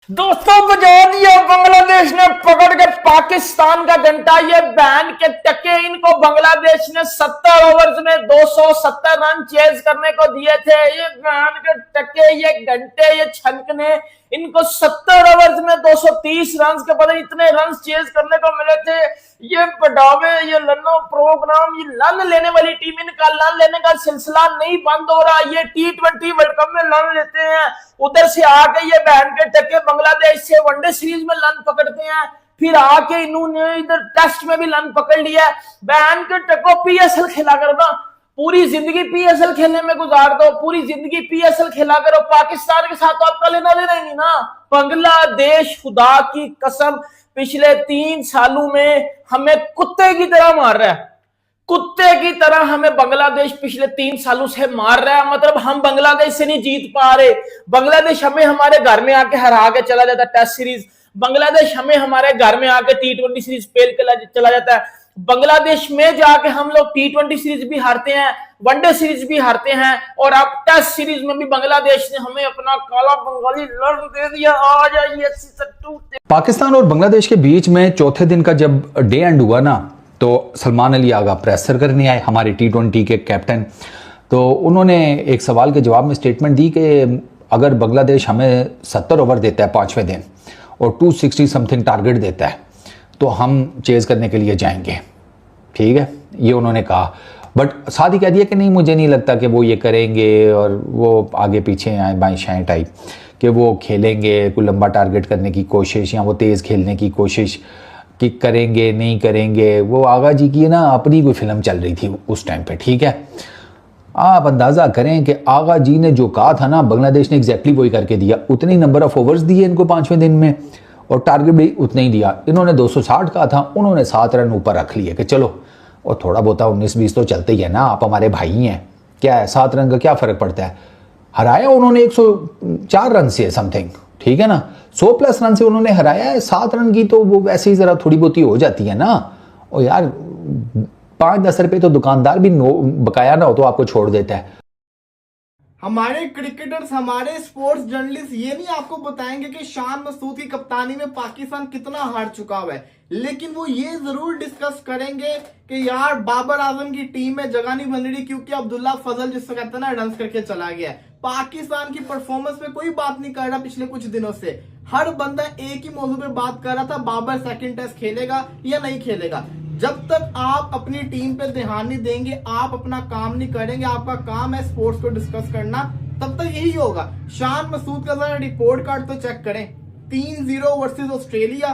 दोस्तों बजा दिया बांग्लादेश ने पकड़ के पाकिस्तान का घंटा। ये बैन के टके इनको बांग्लादेश ने 70 ओवर्स में 270 रन चेज करने को दिए थे। ये बैन के टके, ये घंटे, ये छनकने इनको 70 ओवर्स में 230 रन के पता इतने रन चेज करने को मिले थे। ये बढ़ावे, ये लनो प्रोग्राम, ये लन लेने वाली टीम, इनका लन लेने का सिलसिला नहीं बंद हो रहा। ये T20 वर्ल्ड कप में लन लेते हैं, उधर से आके ये बैन के टके बांग्लादेश से वनडे सीरीज में लन पकड़ते हैं, फिर आके इन्होंने इधर टेस्ट में भी लन पकड़ लिया। बैन के टको PSL खेला करो ना, पूरी जिंदगी PSL खेलने में गुजार दो, पूरी जिंदगी PSL खेला करो। पाकिस्तान के साथ तो आपका लेना देना ही नहीं ना। बांग्लादेश खुदा की कसम पिछले 3 सालों में हमें कुत्ते की तरह मार रहा है, कुत्ते की तरह हमें बांग्लादेश पिछले 3 सालों से मार रहा है। मतलब हम बांग्लादेश से नहीं जीत पा रहे। बांग्लादेश हमें हमारे घर में आके हरा के चला जाता है टेस्ट सीरीज, बांग्लादेश हमें हमारे घर में आके T20 सीरीज फेल के चला जाता है। बांग्लादेश में जाके हम लोग T20 सीरीज भी हारते हैं, वनडे सीरीज भी हारते हैं, और अब टेस्ट सीरीज में भी बांग्लादेश ने हमें अपना काला बंगाली लड़ दे दिया। आ जाइए पाकिस्तान और बांग्लादेश के बीच में चौथे दिन का जब डे एंड हुआ ना, तो सलमान अली आगा प्रेसर करने आए, हमारे T20 के कैप्टन। तो उन्होंने एक सवाल के जवाब में स्टेटमेंट दी कि अगर बांग्लादेश हमें 70 ओवर देता है 5वें दिन और 260 समथिंग टारगेट देता है तो हम चेज करने के लिए जाएंगे। ठीक है, ये उन्होंने कहा, बट साथ ही कह दिया कि नहीं, मुझे नहीं लगता कि वो ये करेंगे और वो आगे पीछे आए बाएं शाएं टाइप कि वो खेलेंगे कोई लंबा टारगेट करने की कोशिश या वो तेज़ खेलने की कोशिश कि करेंगे नहीं करेंगे। वो आगा जी की ना अपनी कोई फिल्म चल रही थी उस टाइम पे। ठीक है, आप अंदाज़ा करें कि आगा जी ने जो कहा था ना, बांग्लादेश ने एग्जैक्टली वही करके दिया। उतनी नंबर ऑफ ओवर्स दिए इनको 5वें दिन में और टारगेट भी उतना ही दिया। इन्होंने 260 कहा था, उन्होंने 7 रन ऊपर रख लिए कि चलो, और थोड़ा बहुत 19-20 तो चलते ही है ना, आप हमारे भाई हैं, क्या है 7 रन का क्या फ़र्क पड़ता है। हराया उन्होंने 104 रन से समथिंग, ठीक है ना, 100+ रन से उन्होंने हराया है। 7 रन की तो वो वैसे ही ज़रा थोड़ी बहुत ही हो जाती है ना। और यार 5-10 रुपये तो दुकानदार भी बकाया ना हो तो आपको छोड़ देता है। हमारे क्रिकेटर्स, हमारे स्पोर्ट्स जर्नलिस्ट ये नहीं आपको बताएंगे कि शान मसूद की कप्तानी में पाकिस्तान कितना हार चुका हुआ है, लेकिन वो ये जरूर डिस्कस करेंगे कि यार बाबर आजम की टीम में जगह नहीं बन रही क्योंकि अब्दुल्ला फजल जिसको कहते हैं ना रन करके चला गया है। पाकिस्तान की परफॉर्मेंस पे कोई बात नहीं कर रहा पिछले कुछ दिनों से। हर बंदा एक ही मौजू पे बात कर रहा था, बाबर सेकंड टेस्ट खेलेगा या नहीं खेलेगा। जब तक आप अपनी टीम पे ध्यान नहीं देंगे, आप अपना काम नहीं करेंगे, आपका काम है स्पोर्ट्स को डिस्कस करना, तब तक यही होगा। शान मसूद का जरा रिपोर्ट कार्ड तो चेक करें। 3-0 versus Australia,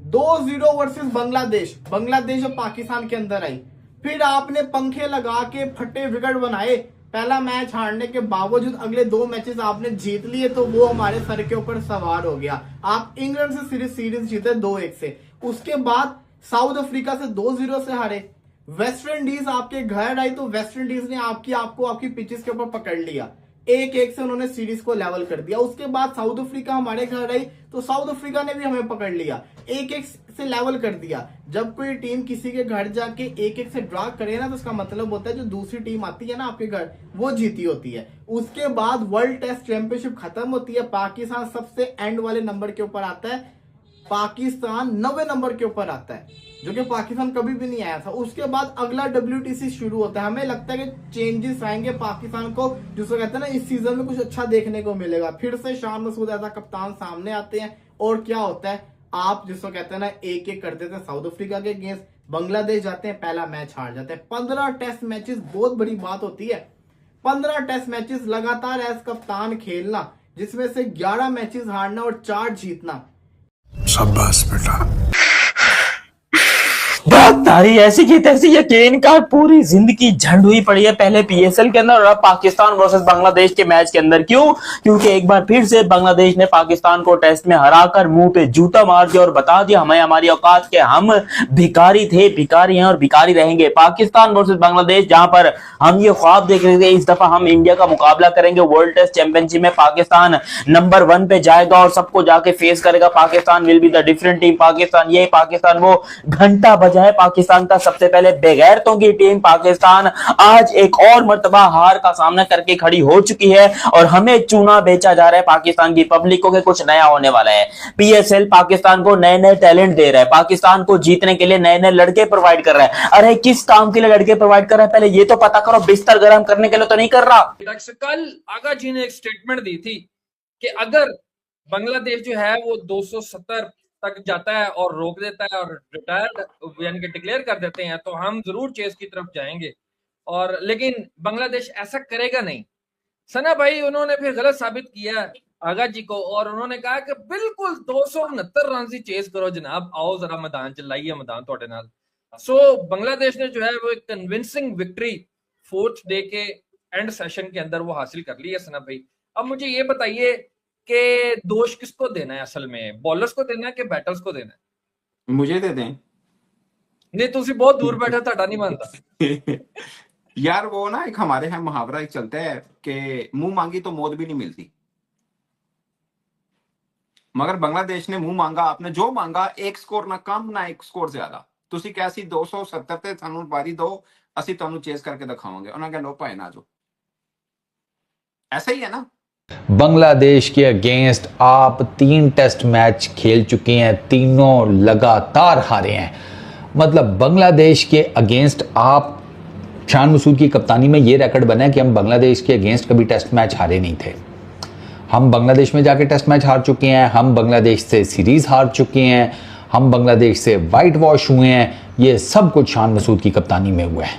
2-0 versus Bangladesh, Bangladesh और पाकिस्तान के अंदर आई। फिर आपने पंखे लगा के फटे विकेट बनाए। पहला मैच हारने के बावजूद अगले 2 मैचेस आपने जीत लिए, तो वो हमारे सर के ऊपर सवार हो गया। आप इंग्लैंड से सीरीज जीते 2-1 से, उसके बाद साउथ अफ्रीका से 2-0 से हारे। वेस्ट इंडीज आपके घर आई तो वेस्ट इंडीज ने आपको आपकी पिचेस के ऊपर पकड़ लिया, 1-1 से उन्होंने सीरीज को लेवल कर दिया। उसके बाद साउथ अफ्रीका हमारे घर आई तो साउथ अफ्रीका ने भी हमें पकड़ लिया, 1-1 से लेवल कर दिया। जब कोई टीम किसी के घर जाके 1-1 से ड्रा करे ना, तो उसका मतलब होता है जो दूसरी टीम आती है ना आपके घर, वो जीती होती है। उसके बाद वर्ल्ड टेस्ट चैंपियनशिप खत्म होती है, पाकिस्तान सबसे एंड वाले नंबर के ऊपर आता है। पाकिस्तान 90 नंबर के ऊपर आता है, जो कि पाकिस्तान कभी भी नहीं आया था। उसके बाद अगला WTC शुरू होता है। हमें लगता है कि चेंजेस आएंगे पाकिस्तान को, जिसको कहते हैं ना इस सीजन में कुछ अच्छा देखने को मिलेगा। फिर से शान मसूद ऐसा कप्तान सामने आते हैं, और क्या होता है, आप जिसको कहते हैं ना 1-1 कर देते हैं साउथ अफ्रीका के अगेंस्ट। बांग्लादेश जाते हैं, पहला मैच हार जाते हैं। 15 टेस्ट मैचेस बहुत बड़ी बात होती है। 15 टेस्ट मैचेस लगातार एज कप्तान खेलना, जिसमें से 11 मैचेस हारना और 4 जीतना। शाबाश बेटा। तारी ऐसी की तैसी, यकीन का पूरी जिंदगी झंड हुई पड़ी है पहले PSL के अंदर और अब पाकिस्तान वर्सेस बांग्लादेश के मैच के अंदर। क्यों? क्योंकि एक बार फिर से बांग्लादेश ने पाकिस्तान को टेस्ट में हराकर मुंह पे जूता मार दिया और बता दिया हमें हमारी औकात के, हम भिखारी थे, भिखारी हैं और भिखारी रहेंगे। पाकिस्तान वर्सेस बांग्लादेश, जहां पर हम ये ख्वाब देख रहे थे इस दफा हम इंडिया का मुकाबला करेंगे वर्ल्ड टेस्ट चैंपियनशिप में, पाकिस्तान नंबर 1 पे जाएगा और सबको जाके फेस करेगा। Pakistan will be the different team. Pakistan, ये पाकिस्तान वो घंटा बजा है पाकिस्तान पाकिस्तान का सबसे पहले बेगैरतों की टीम पाकिस्तान आज एक और मर्तबा हार का सामना करके खड़ी हो चुकी है और हमें चूना बेचा जा रहा है पाकिस्तान की पब्लिक को कि कुछ नया होने वाला है। पीएसएल पाकिस्तान को नए नए टैलेंट दे रहा है, पाकिस्तान को जीतने के लिए नए नए लड़के प्रोवाइड कर रहा है। अरे किस काम के लिए लड़के प्रोवाइड कर रहा है, पहले ये तो पता करो, बिस्तर गर्म करने के लिए तो नहीं कर रहा। कल आगा जी ने एक स्टेटमेंट दी थी कि अगर बांग्लादेश जो है वो 270 तक जाता है और रोक देता है और रिटायर्ड यानी कि डिक्लेयर कर देते हैं तो हम जरूर चेस की तरफ जाएंगे, और लेकिन बांग्लादेश ऐसा करेगा नहीं। सना भाई उन्होंने फिर गलत साबित किया आगा जी को और उन्होंने कहा कि बिल्कुल 269 रन से चेस करो जनाब, आओ जरा मैदान चलाइए मैदान थोड़े नाल। सो बांग्लादेश ने जो है वो एक कन्विंसिंग विक्ट्री फोर्थ डे के एंड सेशन के अंदर वो हासिल कर ली है सना भाई। अब मुझे ये बताइए कि दोष किसको देना है, असल में बॉलर्स को देना है कि बैटर्स को देना है? मुझे दे दें। नहीं तुसी बहुत दूर बैठा ਤੁਹਾਡਾ नहीं मानता यार वो ना एक हमारे यहाँ मुहावरा एक चलता है कि मुंह मांगी तो मौत भी नहीं मिलती, मगर बांग्लादेश ने मुंह मांगा, आपने जो मांगा, एक स्कोर ना कम ना एक स्कोर ज्यादा। तुसी कैसी 270 ਤੇ ਸਾਨੂੰ ਵਾਰੀ ਦੋ, ਅਸੀਂ ਤੁਹਾਨੂੰ ਚੇਸ ਕਰਕੇ ਦਿਖਾਵਾਂਗੇ। ਉਹਨਾਂ ਕਹਿੰਦੇ ਲੋ ਭਾਈ ਨਾ ਜੋ, ऐसा ही है ना। बांग्लादेश के अगेंस्ट आप 3 टेस्ट मैच खेल चुके हैं, तीनों लगातार हारे हैं। मतलब बांग्लादेश के अगेंस्ट आप, शान मसूद की कप्तानी में ये रिकॉर्ड बना है कि हम बांग्लादेश के अगेंस्ट कभी टेस्ट मैच हारे नहीं थे। हम बांग्लादेश में जाके टेस्ट मैच हार चुके हैं, हम बांग्लादेश से सीरीज हार चुके हैं, हम बांग्लादेश से वाइट वॉश हुए हैं। ये सब कुछ शान मसूद की कप्तानी में हुआ है।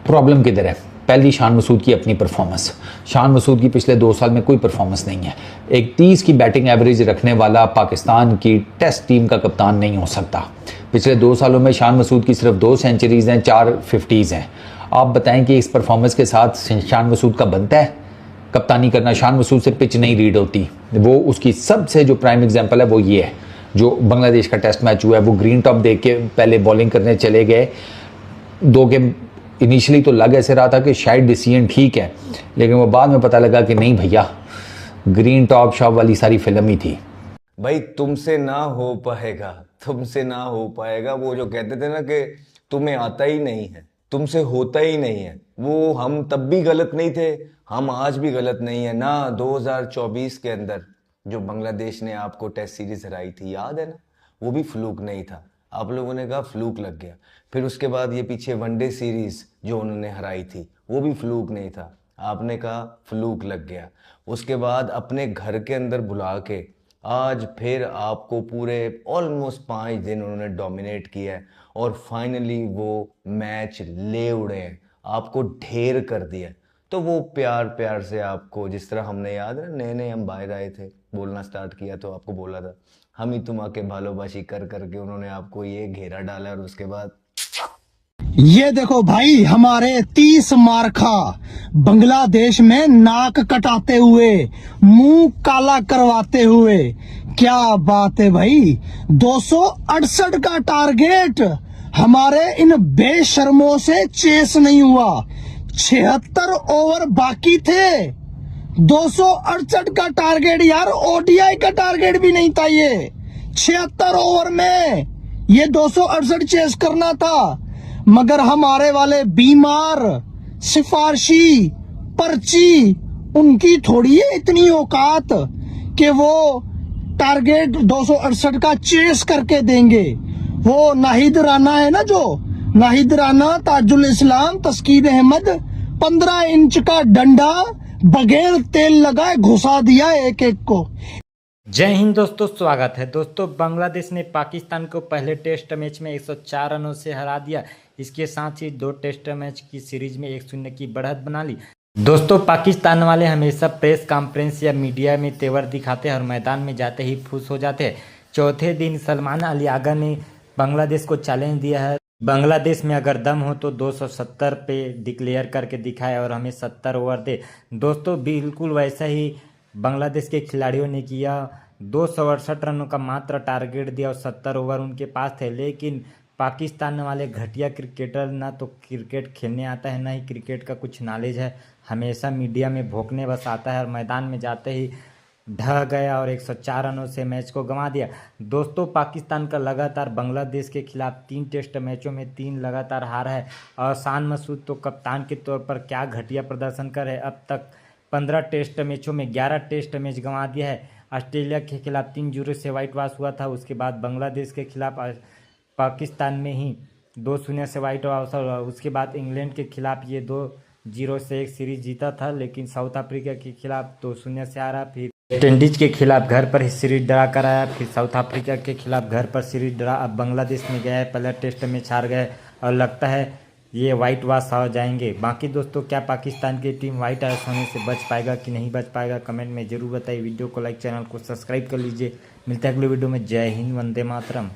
प्रॉब्लम किधर है? पहली, शान मसूद की अपनी परफॉर्मेंस। शान मसूद की पिछले 2 साल में कोई परफॉर्मेंस नहीं है। एक 30 की बैटिंग एवरेज रखने वाला पाकिस्तान की टेस्ट टीम का कप्तान नहीं हो सकता। पिछले 2 सालों में शान मसूद की सिर्फ 2 सेंचुरीज हैं, 4 50s हैं। आप बताएं कि इस परफॉर्मेंस के साथ शान मसूद का बनता है कप्तानी करना? शान मसूद से पिच नहीं रीड होती। वो उसकी सबसे जो प्राइम एग्जांपल है वो ये है, जो बांग्लादेश का टेस्ट मैच हुआ है। वो ग्रीन टॉप देख के पहले बॉलिंग करने चले गए। 2 के इनिशियली तो लग ऐसे रहा था कि शायद डिसीजन ठीक है, लेकिन वो बाद में पता लगा कि नहीं भैया, ग्रीन टॉप शॉप वाली सारी फिल्म ही थी। भाई तुमसे ना हो पाएगा, तुमसे ना हो पाएगा। वो जो कहते थे ना कि तुम्हें आता ही नहीं है, तुमसे होता ही नहीं है, वो हम तब भी गलत नहीं थे, हम आज भी गलत नहीं है ना। 2024 के अंदर जो बांग्लादेश ने आपको टेस्ट सीरीज हराई थी, याद है ना? वो भी फ्लूक नहीं था। आप लोगों ने कहा फ्लूक लग गया। फिर उसके बाद ये पीछे वनडे सीरीज जो उन्होंने हराई थी, वो भी फ्लूक नहीं था। आपने कहा फ्लूक लग गया। उसके बाद अपने घर के अंदर बुला के आज फिर आपको पूरे ऑलमोस्ट 5 दिन उन्होंने डोमिनेट किया है और फाइनली वो मैच ले उड़े हैं, आपको ढेर कर दिया। तो वो प्यार प्यार से आपको, जिस तरह हमने, याद है नए नए हम बाहर आए थे, बोलना स्टार्ट किया तो आपको बोला था हम ही तुम आके भालोबाशी कर करके उन्होंने आपको ये घेरा डाला। और उसके बाद ये देखो भाई, हमारे 30 मार्खा बांग्लादेश में नाक कटाते हुए, मुंह काला करवाते हुए, क्या बात है भाई। 268 का टारगेट हमारे इन बेशर्मों से चेस नहीं हुआ। 76 ओवर बाकी थे, 268 का टारगेट। यार ओडीआई का टारगेट भी नहीं था ये। 76 ओवर में ये 268 चेस करना था, मगर हमारे वाले बीमार सिफारशी पर्ची, उनकी थोड़ी है इतनी औकात कि वो टारगेट 268 का चेस करके देंगे। वो नाहिद राना है ना, जो नाहिद राना, ताजुल इस्लाम, तस्कीर अहमद, 15 इंच का डंडा बगैर तेल लगाए घुसा दिया एक एक को। जय हिंद दोस्तों, स्वागत है दोस्तों। बांग्लादेश ने पाकिस्तान को पहले टेस्ट मैच में 104 रनों से हरा दिया। इसके साथ ही 2 टेस्ट मैच की सीरीज में 1-0 की बढ़त बना ली। दोस्तों पाकिस्तान वाले हमेशा प्रेस कॉन्फ्रेंस या मीडिया में तेवर दिखाते हैं और मैदान में जाते ही खुश हो जाते हैं। चौथे दिन सलमान अली आगा ने बांग्लादेश को चैलेंज दिया है, बांग्लादेश में अगर दम हो तो 270 पे डिक्लेयर करके दिखाए और हमें 70 ओवर दे। दोस्तों बिल्कुल वैसा ही बांग्लादेश के खिलाड़ियों ने किया। 268 रनों का मात्र टारगेट दिया और 70 ओवर उनके पास थे। लेकिन पाकिस्तान वाले घटिया क्रिकेटर, ना तो क्रिकेट खेलने आता है, ना ही क्रिकेट का कुछ नॉलेज है। हमेशा मीडिया में भोंकने बस आता है और मैदान में जाते ही ढह गया और 104 रनों से मैच को गंवा दिया। दोस्तों, पाकिस्तान का लगातार बांग्लादेश के खिलाफ 3 टेस्ट मैचों में 3 लगातार हार है और शान मसूद तो कप्तान के तौर पर क्या घटिया प्रदर्शन कर है। अब तक 15 टेस्ट मैचों में 11 टेस्ट मैच गंवा दिया है। ऑस्ट्रेलिया के खिलाफ 3-0 से वाइट वॉश हुआ था। उसके बाद बांग्लादेश के खिलाफ पाकिस्तान में ही 2-0 से वाइट वॉश हुआ। उसके बाद इंग्लैंड के खिलाफ ये 2-0 से एक सीरीज जीता था, लेकिन साउथ अफ्रीका के खिलाफ 2-0 से हारा। फिर वेस्ट इंडीज के खिलाफ घर पर ही सीरीज ड्रा कराया, फिर साउथ अफ्रीका के खिलाफ घर पर सीरीज ड्रा। अब बांग्लादेश में गया है, पहला टेस्ट मैच हार गए और लगता है ये वाइट वॉश हो जाएंगे। बाकी दोस्तों, क्या पाकिस्तान की टीम वाइट वॉश होने से बच पाएगा कि नहीं बच पाएगा, कमेंट में जरूर बताइए। वीडियो को लाइक, चैनल को सब्सक्राइब कर लीजिए। मिलते हैं अगले वीडियो में। जय हिंद, वंदे मातरम।